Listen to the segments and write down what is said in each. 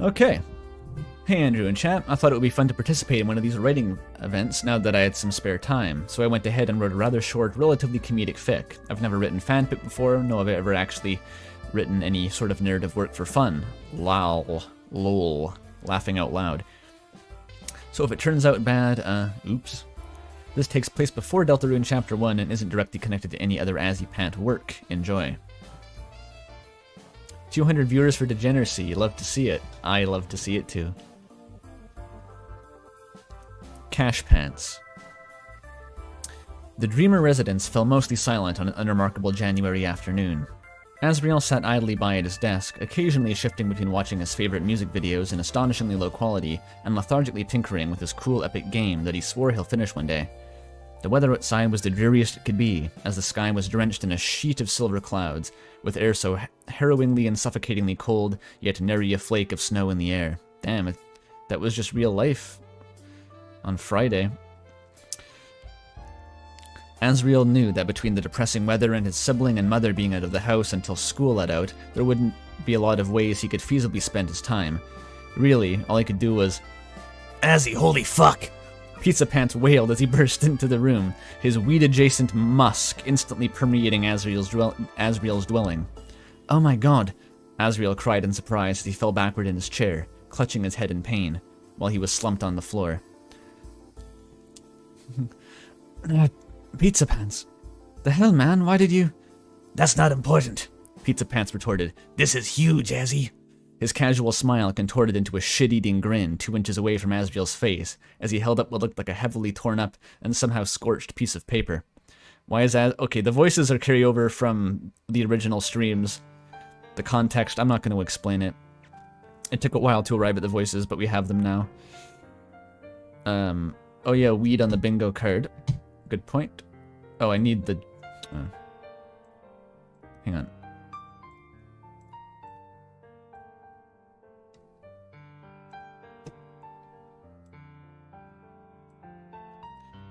Okay. Hey Andrew and chat, I thought it would be fun to participate in one of these writing events now that I had some spare time, so I went ahead and wrote a rather short, relatively comedic fic. I've never written fanfic before, nor have I ever actually written any sort of narrative work for fun. Lol, laughing out loud. So if it turns out bad, oops. This takes place before Deltarune Chapter 1 and isn't directly connected to any other Azzypant work. Enjoy. 200 viewers for Degeneracy, love to see it. I love to see it too. Cash Pants. The Dreamer residence fell mostly silent on an unremarkable January afternoon. Azriel sat idly by at his desk, occasionally shifting between watching his favorite music videos in astonishingly low quality and lethargically tinkering with his cool epic game that he swore he'll finish one day. The weather outside was the dreariest it could be, as the sky was drenched in a sheet of silver clouds, with air so harrowingly and suffocatingly cold, yet nary a flake of snow in the air. Damn, that was just real life. On Friday. Azriel knew that between the depressing weather and his sibling and mother being out of the house until school let out, there wouldn't be a lot of ways he could feasibly spend his time. Really, all he could do was, "Azzy, holy fuck!" Pizza Pants wailed as he burst into the room, his weed-adjacent musk instantly permeating Azriel's dwelling. "Oh my god!" Azriel cried in surprise as he fell backward in his chair, clutching his head in pain, while he was slumped on the floor. Pizza Pants. The hell, man? Why did you... "That's not important," Pizza Pants retorted. "This is huge, Azzy." His casual smile contorted into a shit-eating grin 2 inches away from Azriel's face, as he held up what looked like a heavily torn up and somehow scorched piece of paper. Why is that? Okay, the voices are carryover from the original streams. The context, I'm not going to explain it. It took a while to arrive at the voices, but we have them now. Oh yeah, weed on the bingo card. Good point. Oh, I need the... hang on.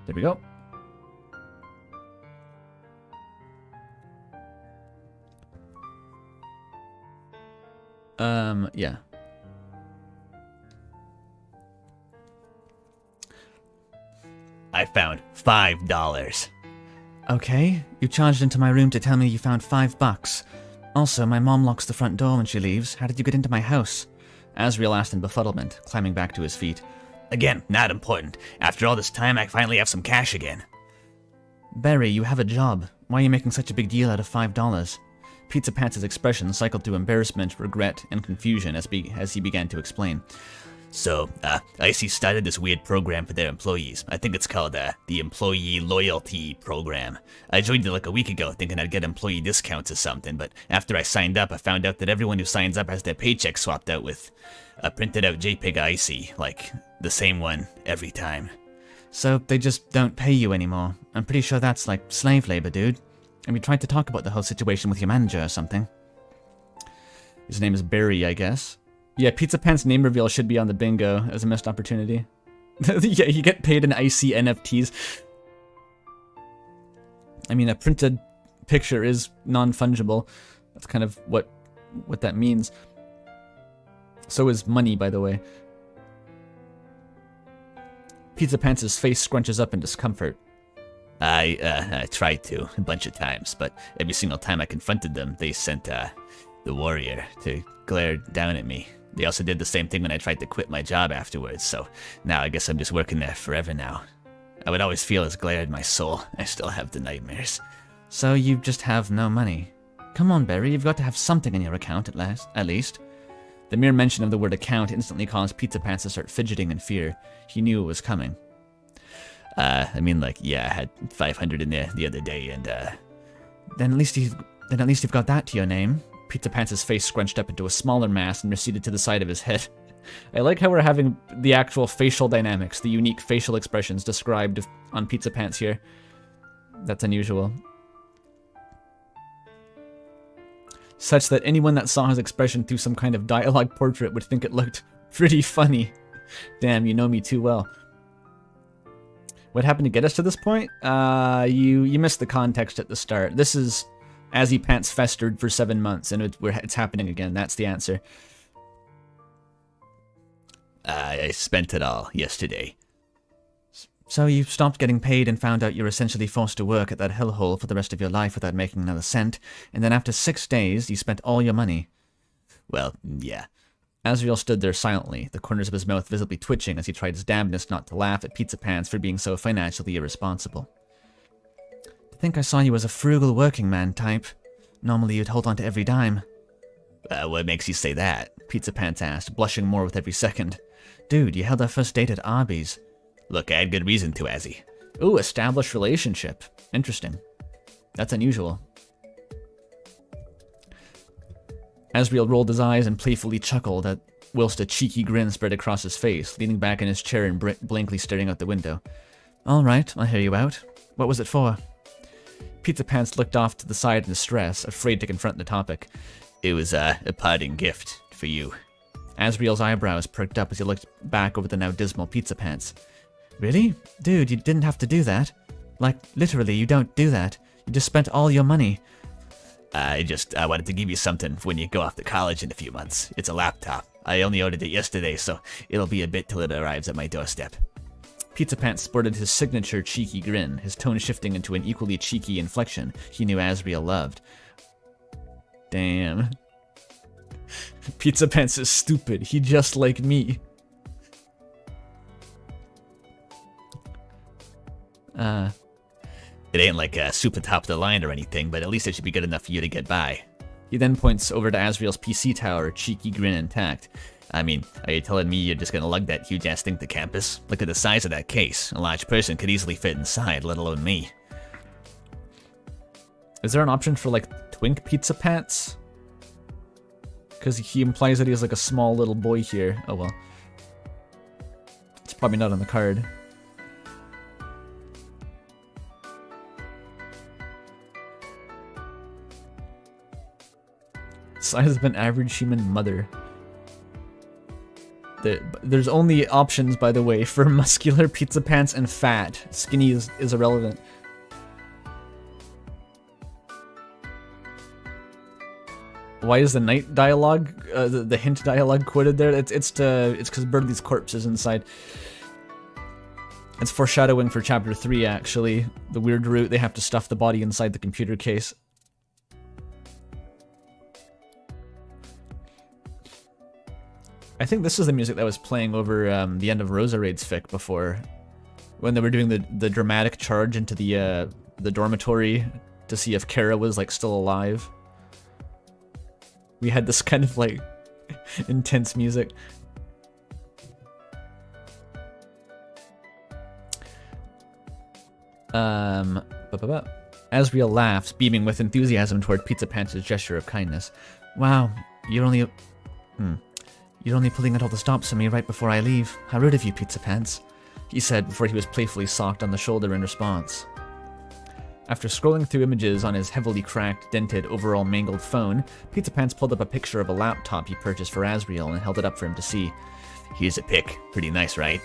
There we go. Yeah. I found $5. Okay, you charged into my room to tell me you found $5. Also, my mom locks the front door when she leaves. How did you get into my house? Azriel asked in befuddlement, climbing back to his feet. Again, not important. After all this time, I finally have some cash again. Barry, you have a job. Why are you making such a big deal out of $5? Pizza Pants' expression cycled through embarrassment, regret, and confusion as he began to explain. So, IC started this weird program for their employees. I think it's called, the Employee Loyalty Program. I joined it like a week ago thinking I'd get employee discounts or something, but after I signed up, I found out that everyone who signs up has their paycheck swapped out with a printed out JPEG IC, like the same one every time. So they just don't pay you anymore. I'm pretty sure that's like slave labor, dude. And we tried to talk about the whole situation with your manager or something. His name is Barry, I guess. Yeah, Pizza Pants name reveal should be on the bingo as a missed opportunity. Yeah, you get paid in IC NFTs. I mean, a printed picture is non-fungible. That's kind of what that means. So is money, by the way. Pizza Pants' face scrunches up in discomfort. I tried to a bunch of times, but every single time I confronted them, they sent the warrior to glare down at me. They also did the same thing when I tried to quit my job afterwards, so now I guess I'm just working there forever now. I would always feel his glare in my soul. I still have the nightmares. So you just have no money. Come on, Barry, you've got to have something in your account at least. The mere mention of the word account instantly caused Pizza Pants to start fidgeting in fear. He knew it was coming. I mean, like, yeah, I had 500 in there the other day, and Then at least you've got that to your name. Pizza Pants' face scrunched up into a smaller mass and receded to the side of his head. I like how we're having the actual facial dynamics, the unique facial expressions described on Pizza Pants here. That's unusual. Such that anyone that saw his expression through some kind of dialogue portrait would think it looked pretty funny. Damn, you know me too well. What happened to get us to this point? You missed the context at the start. This is Azzypants festered for 7 months, and it's happening again. That's the answer. I spent it all yesterday. So you stopped getting paid and found out you were essentially forced to work at that hellhole for the rest of your life without making another cent, and then after 6 days, you spent all your money. Well, yeah. Azriel stood there silently, the corners of his mouth visibly twitching as he tried his damnedest not to laugh at Pizza Pants for being so financially irresponsible. To think I saw you as a frugal working man type. Normally you'd hold on to every dime. What makes you say that? Pizza Pants asked, blushing more with every second. Dude, you held our first date at Arby's. Look, I had good reason to, Azzy. Ooh, established relationship. Interesting. That's unusual. Azriel rolled his eyes and playfully chuckled whilst a cheeky grin spread across his face, leaning back in his chair and blankly staring out the window. All right, I'll hear you out. What was it for? Pizza Pants looked off to the side in distress, afraid to confront the topic. It was a parting gift for you. Azriel's eyebrows perked up as he looked back over the now dismal Pizza Pants. Really? Dude, you didn't have to do that. Like, literally, you don't do that. You just spent all your money. I wanted to give you something for when you go off to college in a few months. It's a laptop. I only ordered it yesterday, so it'll be a bit till it arrives at my doorstep. Pizza Pants sported his signature cheeky grin, his tone shifting into an equally cheeky inflection he knew Azriel loved. Damn. Pizza Pants is stupid. He just like me. It ain't like super top of the line or anything, but at least it should be good enough for you to get by. He then points over to Azriel's PC tower, cheeky grin intact. I mean, are you telling me you're just gonna lug that huge-ass thing to campus? Look at the size of that case. A large person could easily fit inside, let alone me. Is there an option for, like, twink Pizza Pants? Because he implies that he's like a small little boy here. Oh well. It's probably not on the card. Size of an average human mother. There's only options, by the way, for muscular, Pizza Pants, and fat. Skinny is irrelevant. Why is the night dialogue, the hint dialogue quoted there? It's because Birdley's corpse is inside. It's foreshadowing for chapter 3, actually. The weird route, they have to stuff the body inside the computer case. I think this is the music that was playing over the end of Rosa Raid's fic before, when they were doing the dramatic charge into the dormitory to see if Kara was like still alive. We had this kind of like intense music. Azriel laughs, beaming with enthusiasm toward Pizza Pants' gesture of kindness. Wow, you're only pulling out all the stops for me right before I leave. How rude of you, Pizza Pants, he said before he was playfully socked on the shoulder in response. After scrolling through images on his heavily cracked, dented, overall mangled phone, Pizza Pants pulled up a picture of a laptop he purchased for Azriel and held it up for him to see. Here's a pic. Pretty nice, right?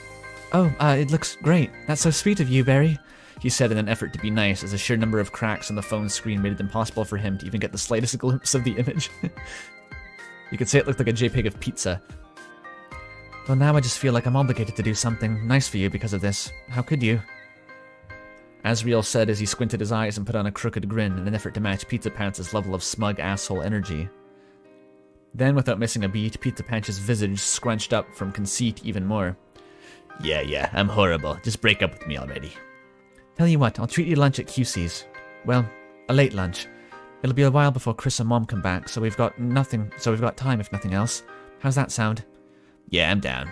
Oh, it looks great. That's so sweet of you, Barry, he said in an effort to be nice, as a sheer number of cracks on the phone screen made it impossible for him to even get the slightest glimpse of the image. You could say it looked like a JPEG of pizza. Well, now I just feel like I'm obligated to do something nice for you because of this. How could you? Azriel said as he squinted his eyes and put on a crooked grin in an effort to match Pizza Pants' level of smug asshole energy. Then, without missing a beat, Pizza Pants' visage scrunched up from conceit even more. Yeah, I'm horrible. Just break up with me already. Tell you what, I'll treat you to lunch at QC's. Well, a late lunch. It'll be a while before Chris and Mom come back, so we've got time if nothing else. How's that sound? Yeah, I'm down.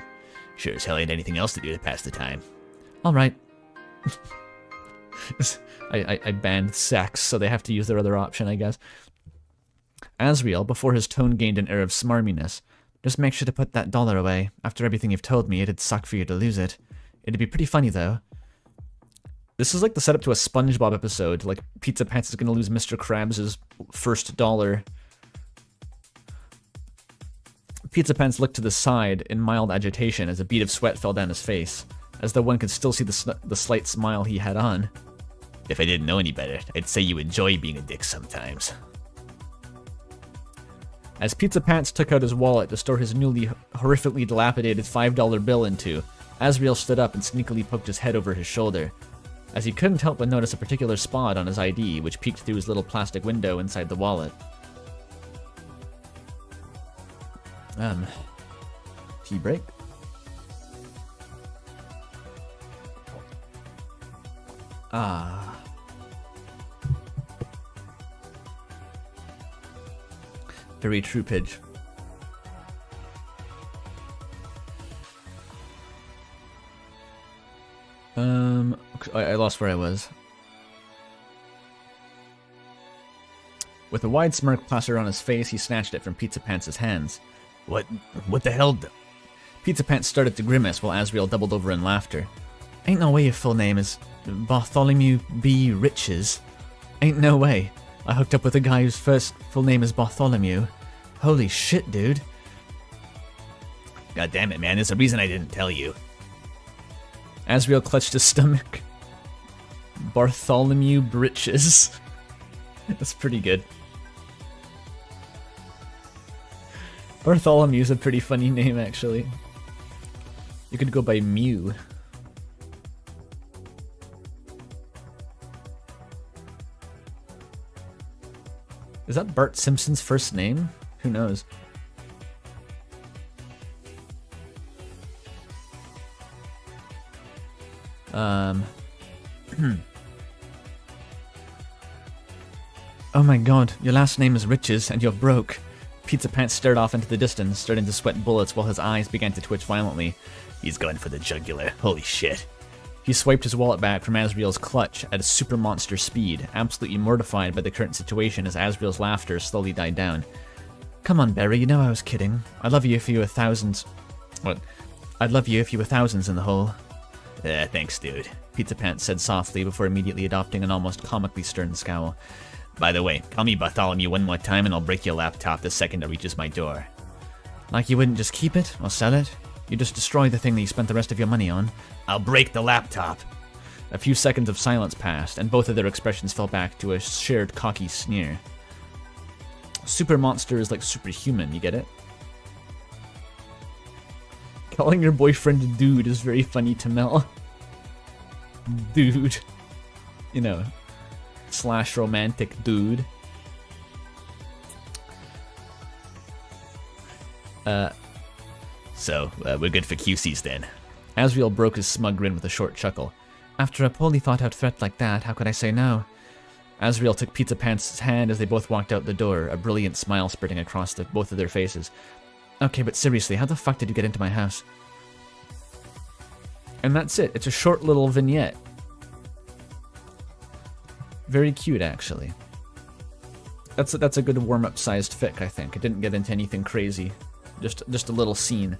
Sure as hell ain't anything else to do to pass the time. Alright. I banned sex, so they have to use their other option, I guess. Azriel, before his tone gained an air of smarminess, just make sure to put that $1 away. After everything you've told me, it'd suck for you to lose it. It'd be pretty funny, though. This is like the setup to a SpongeBob episode. Like, Pizza Pants is gonna lose Mr. Krabs' first $1. Pizza Pants looked to the side in mild agitation as a bead of sweat fell down his face, as though one could still see the slight smile he had on. If I didn't know any better, I'd say you enjoy being a dick sometimes. As Pizza Pants took out his wallet to store his newly horrifically dilapidated $5 bill into, Azriel stood up and sneakily poked his head over his shoulder, as he couldn't help but notice a particular spot on his ID, which peeked through his little plastic window inside the wallet. Tea break? Ah. Very true, Pidge. I lost where I was. With a wide smirk plastered on his face, he snatched it from Pizza Pants' hands. What the hell? Pizza Pants started to grimace while Azriel doubled over in laughter. Ain't no way your full name is Bartholomew B. Riches. Ain't no way. I hooked up with a guy whose first full name is Bartholomew. Holy shit, dude. God damn it, man. There's a reason I didn't tell you. Azriel clutched his stomach. Bartholomew Britches. That's pretty good. Bartholomew's a pretty funny name, actually. You could go by Mew. Is that Bart Simpson's first name? Who knows? Oh my god, your last name is Riches and you're broke. Pizza Pants stared off into the distance, starting to sweat bullets while his eyes began to twitch violently. He's going for the jugular. Holy shit. He swiped his wallet back from Azriel's clutch at a super monster speed, absolutely mortified by the current situation as Azriel's laughter slowly died down. Come on, Barry, you know I was kidding. I'd love you if you were thousands... What? I'd love you if you were thousands in the hole. Thanks, dude. Pizza Pants said softly before immediately adopting an almost comically stern scowl. By the way, call me Bartholomew one more time and I'll break your laptop the second it reaches my door. Like you wouldn't just keep it or sell it? You just destroy the thing that you spent the rest of your money on. I'll break the laptop. A few seconds of silence passed, and both of their expressions fell back to a shared cocky sneer. Super monster is like superhuman, you get it? Calling your boyfriend dude is very funny to Mel. Dude. You know, / romantic dude. So, we're good for QCs then. Azriel broke his smug grin with a short chuckle. After a poorly thought out threat like that, how could I say no? Azriel took Pizza Pants' hand as they both walked out the door, a brilliant smile spreading across both of their faces. Okay, but seriously, how the fuck did you get into my house? And that's it. It's a short little vignette. Very cute, actually. That's a good warm-up sized fic, I think. It didn't get into anything crazy. Just a little scene.